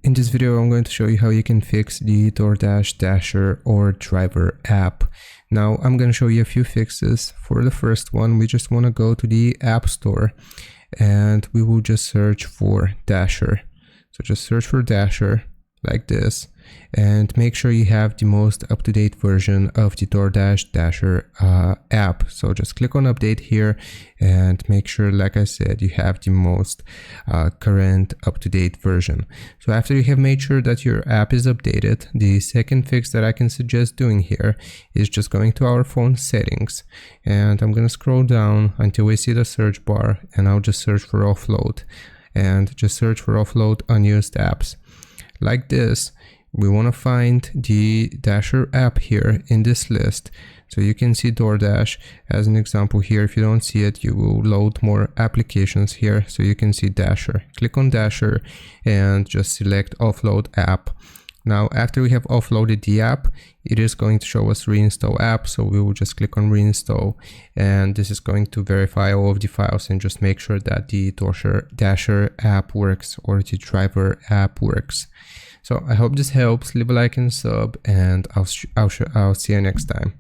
In this video, I'm going to show you how you can fix the Doordash Dasher or Driver app. Now, I'm going to show you a few fixes. For the first one, we just want to go to the App Store and we will just search for Dasher. So just search for Dasher like this and make sure you have the most up-to-date version of the Doordash Dasher app. So just click on update here and make sure, like I said, you have the most current up-to-date version. So after you have made sure that your app is updated, the second fix that I can suggest doing here is just going to our phone settings, and I'm going to scroll down until we see the search bar, and I'll just search for offload and just search for offload unused apps. Like this, we want to find the Dasher app here in this list. So you can see Doordash as an example here. If you don't see it, you will load more applications here. So you can see Dasher. Click on Dasher and just select offload app. Now, after we have offloaded the app, it is going to show us reinstall app. So we will just click on reinstall, and this is going to verify all of the files and just make sure that the Dasher app works or the Driver app works. So I hope this helps. Leave a like and sub, and I'll see you next time.